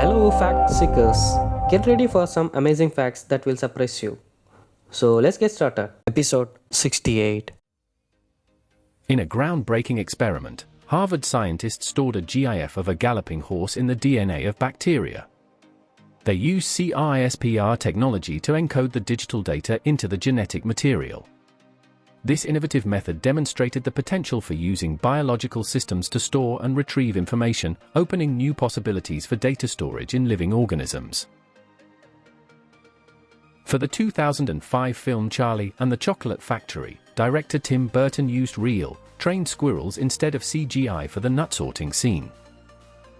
Hello, fact seekers. Get ready for some amazing facts that will surprise you. So let's get started. Episode 68. In a groundbreaking experiment, Harvard scientists stored a GIF of a galloping horse in the DNA of bacteria. They used CRISPR technology to encode the digital data into the genetic material. This innovative method demonstrated the potential for using biological systems to store and retrieve information, opening new possibilities for data storage in living organisms. For the 2005 film Charlie and the Chocolate Factory, director Tim Burton used real, trained squirrels instead of CGI for the nut sorting scene.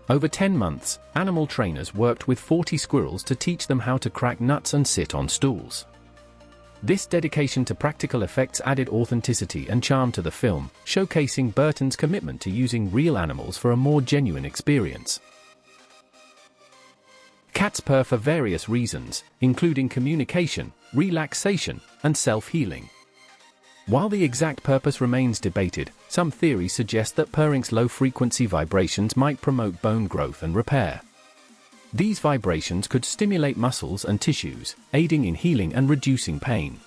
Over 10 months, animal trainers worked with 40 squirrels to teach them how to crack nuts and sit on stools. This dedication to practical effects added authenticity and charm to the film, showcasing Burton's commitment to using real animals for a more genuine experience. Cats purr for various reasons, including communication, relaxation, and self-healing. While the exact purpose remains debated, some theories suggest that purring's low-frequency vibrations might promote bone growth and repair. These vibrations could stimulate muscles and tissues, aiding in healing and reducing pain.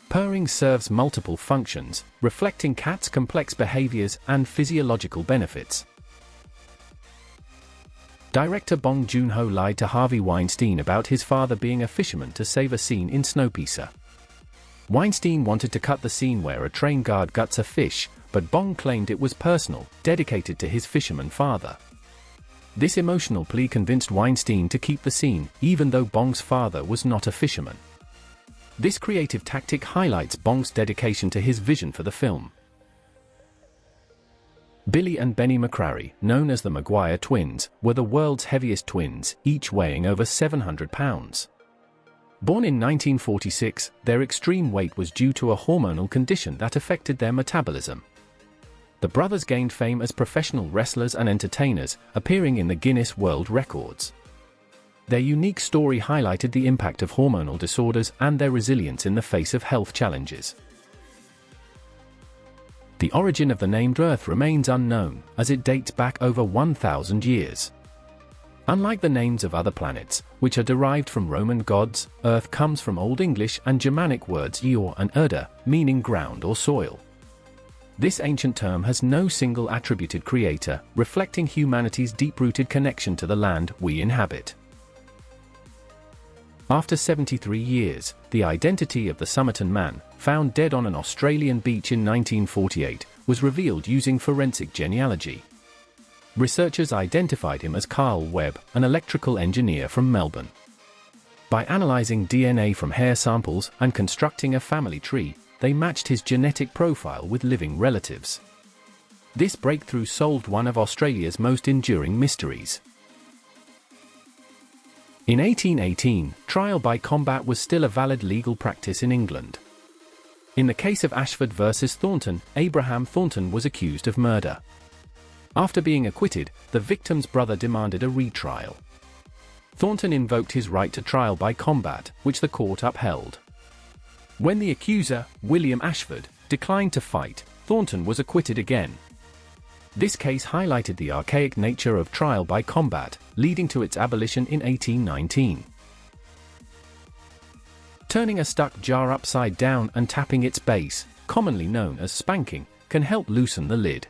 Purring serves multiple functions, reflecting cats' complex behaviors and physiological benefits. Director Bong Joon-ho lied to Harvey Weinstein about his father being a fisherman to save a scene in Snowpiercer. Weinstein wanted to cut the scene where a train guard guts a fish, but Bong claimed it was personal, dedicated to his fisherman father. This emotional plea convinced Weinstein to keep the scene, even though Bong's father was not a fisherman. This creative tactic highlights Bong's dedication to his vision for the film. Billy and Benny McCrary, known as the McGuire Twins, were the world's heaviest twins, each weighing over 700 pounds. Born in 1946, their extreme weight was due to a hormonal condition that affected their metabolism. The brothers gained fame as professional wrestlers and entertainers, appearing in the Guinness World Records. Their unique story highlighted the impact of hormonal disorders and their resilience in the face of health challenges. The origin of the name Earth remains unknown, as it dates back over 1,000 years. Unlike the names of other planets, which are derived from Roman gods, Earth comes from Old English and Germanic words Eor and Erda, meaning ground or soil. This ancient term has no single attributed creator, reflecting humanity's deep-rooted connection to the land we inhabit. After 73 years, the identity of the Somerton Man, found dead on an Australian beach in 1948, was revealed using forensic genealogy. Researchers identified him as Carl Webb, an electrical engineer from Melbourne. By analyzing DNA from hair samples and constructing a family tree, they matched his genetic profile with living relatives. This breakthrough solved one of Australia's most enduring mysteries. In 1818, trial by combat was still a valid legal practice in England. In the case of Ashford versus Thornton, Abraham Thornton was accused of murder. After being acquitted, the victim's brother demanded a retrial. Thornton invoked his right to trial by combat, which the court upheld. When the accuser, William Ashford, declined to fight, Thornton was acquitted again. This case highlighted the archaic nature of trial by combat, leading to its abolition in 1819. Turning a stuck jar upside down and tapping its base, commonly known as spanking, can help loosen the lid.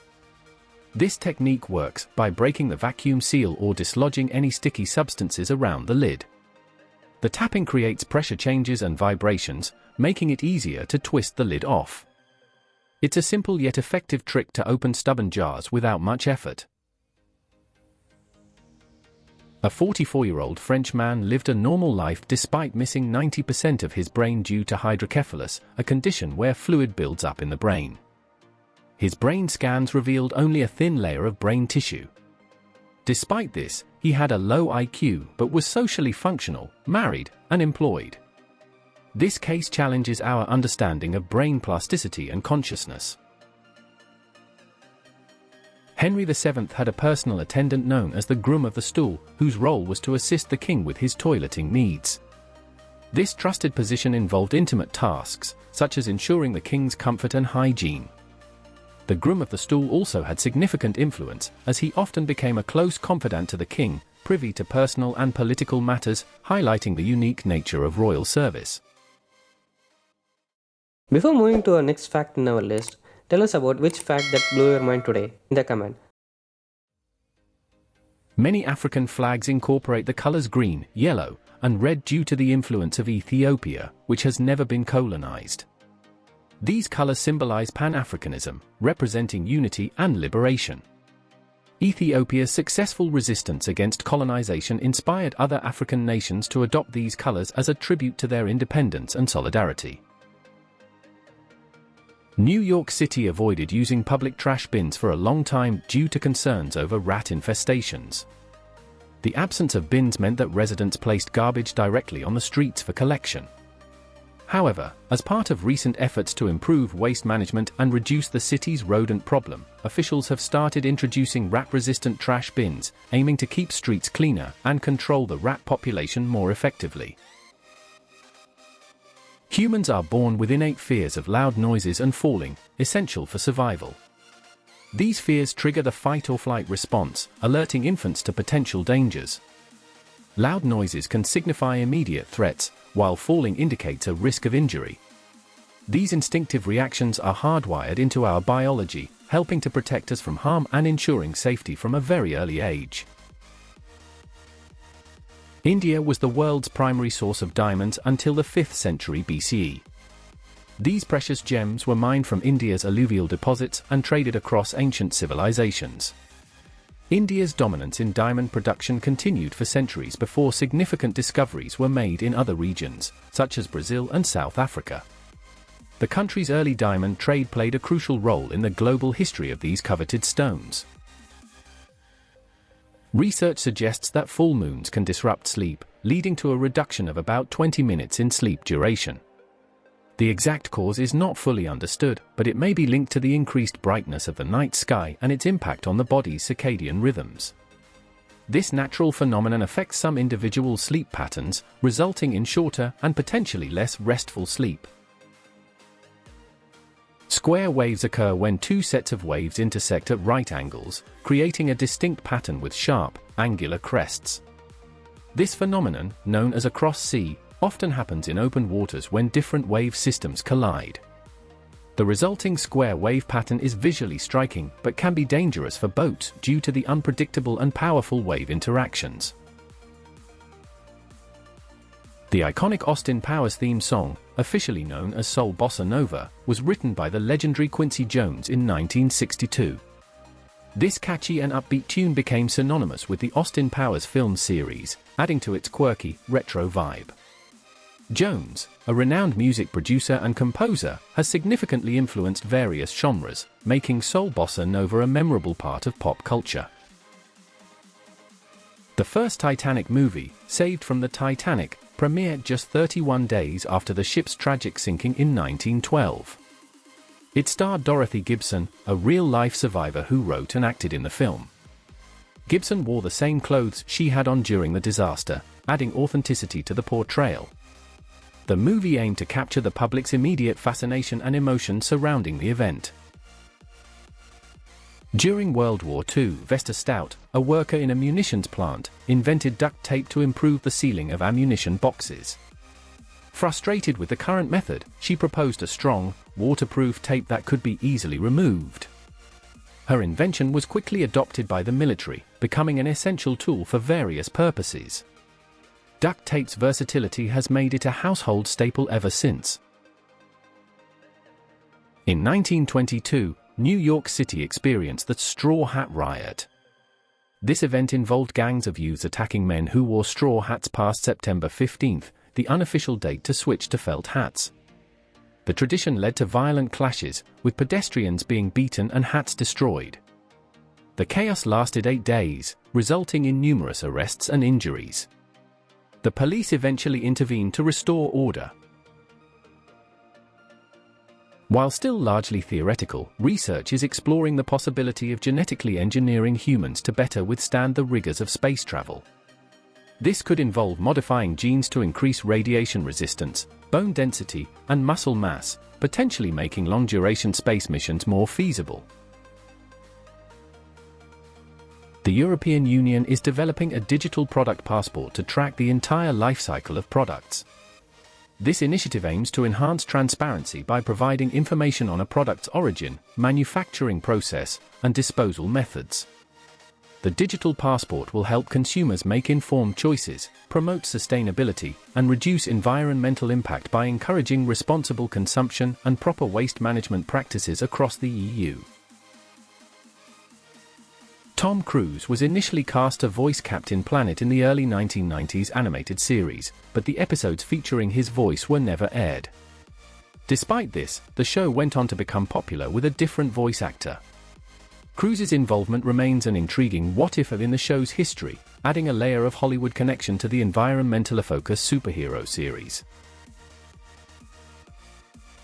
This technique works by breaking the vacuum seal or dislodging any sticky substances around the lid. The tapping creates pressure changes and vibrations, making it easier to twist the lid off. It's a simple yet effective trick to open stubborn jars without much effort. A 44-year-old French man lived a normal life despite missing 90% of his brain due to hydrocephalus, a condition where fluid builds up in the brain. His brain scans revealed only a thin layer of brain tissue. Despite this, he had a low IQ but was socially functional, married, and employed. This case challenges our understanding of brain plasticity and consciousness. Henry VII had a personal attendant known as the Groom of the Stool, whose role was to assist the king with his toileting needs. This trusted position involved intimate tasks, such as ensuring the king's comfort and hygiene. The Groom of the Stool also had significant influence, as he often became a close confidant to the king, privy to personal and political matters, highlighting the unique nature of royal service. Before moving to our next fact in our list, tell us about which fact that blew your mind today in the comment. Many African flags incorporate the colors green, yellow, and red due to the influence of Ethiopia, which has never been colonized. These colors symbolize Pan-Africanism, representing unity and liberation. Ethiopia's successful resistance against colonization inspired other African nations to adopt these colors as a tribute to their independence and solidarity. New York City avoided using public trash bins for a long time due to concerns over rat infestations. The absence of bins meant that residents placed garbage directly on the streets for collection. However, as part of recent efforts to improve waste management and reduce the city's rodent problem, officials have started introducing rat-resistant trash bins, aiming to keep streets cleaner and control the rat population more effectively. Humans are born with innate fears of loud noises and falling, essential for survival. These fears trigger the fight-or-flight response, alerting infants to potential dangers. Loud noises can signify immediate threats, while falling indicates a risk of injury. These instinctive reactions are hardwired into our biology, helping to protect us from harm and ensuring safety from a very early age. India was the world's primary source of diamonds until the 5th century BCE. These precious gems were mined from India's alluvial deposits and traded across ancient civilizations. India's dominance in diamond production continued for centuries before significant discoveries were made in other regions, such as Brazil and South Africa. The country's early diamond trade played a crucial role in the global history of these coveted stones. Research suggests that full moons can disrupt sleep, leading to a reduction of about 20 minutes in sleep duration. The exact cause is not fully understood, but it may be linked to the increased brightness of the night sky and its impact on the body's circadian rhythms. This natural phenomenon affects some individual sleep patterns, resulting in shorter and potentially less restful sleep. Square waves occur when two sets of waves intersect at right angles, creating a distinct pattern with sharp, angular crests. This phenomenon, known as a cross-sea, often happens in open waters when different wave systems collide. The resulting square wave pattern is visually striking but can be dangerous for boats due to the unpredictable and powerful wave interactions. The iconic Austin Powers theme song, officially known as Soul Bossa Nova, was written by the legendary Quincy Jones in 1962. This catchy and upbeat tune became synonymous with the Austin Powers film series, adding to its quirky, retro vibe. Jones, a renowned music producer and composer, has significantly influenced various genres, making soul bossa nova a memorable part of pop culture. The first Titanic movie, Saved from the Titanic, premiered just 31 days after the ship's tragic sinking in 1912. It starred Dorothy Gibson, a real-life survivor who wrote and acted in the film. Gibson wore the same clothes she had on during the disaster, adding authenticity to the portrayal. The movie aimed to capture the public's immediate fascination and emotion surrounding the event. During World War II, Vesta Stout, a worker in a munitions plant, invented duct tape to improve the sealing of ammunition boxes. Frustrated with the current method, she proposed a strong, waterproof tape that could be easily removed. Her invention was quickly adopted by the military, becoming an essential tool for various purposes. Duct tape's versatility has made it a household staple ever since. In 1922, New York City experienced the Straw Hat Riot. This event involved gangs of youths attacking men who wore straw hats past September 15, the unofficial date to switch to felt hats. The tradition led to violent clashes, with pedestrians being beaten and hats destroyed. The chaos lasted 8 days, resulting in numerous arrests and injuries. The police eventually intervened to restore order. While still largely theoretical, research is exploring the possibility of genetically engineering humans to better withstand the rigors of space travel. This could involve modifying genes to increase radiation resistance, bone density, and muscle mass, potentially making long-duration space missions more feasible. The European Union is developing a digital product passport to track the entire life cycle of products. This initiative aims to enhance transparency by providing information on a product's origin, manufacturing process, and disposal methods. The digital passport will help consumers make informed choices, promote sustainability, and reduce environmental impact by encouraging responsible consumption and proper waste management practices across the EU. Tom Cruise was initially cast to voice Captain Planet in the early 1990s animated series, but the episodes featuring his voice were never aired. Despite this, the show went on to become popular with a different voice actor. Cruise's involvement remains an intriguing what-if in the show's history, adding a layer of Hollywood connection to the environmental-focused superhero series.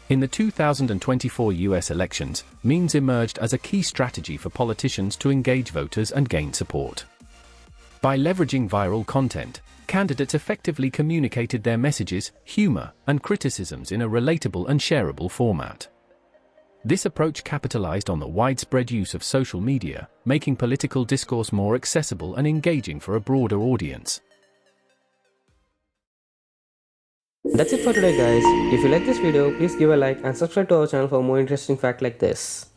In the 2024 US elections, memes emerged as a key strategy for politicians to engage voters and gain support. By leveraging viral content, candidates effectively communicated their messages, humor, and criticisms in a relatable and shareable format. This approach capitalized on the widespread use of social media, making political discourse more accessible and engaging for a broader audience. That's it for today guys. If you like this video, please give a like and subscribe to our channel for more interesting facts like this.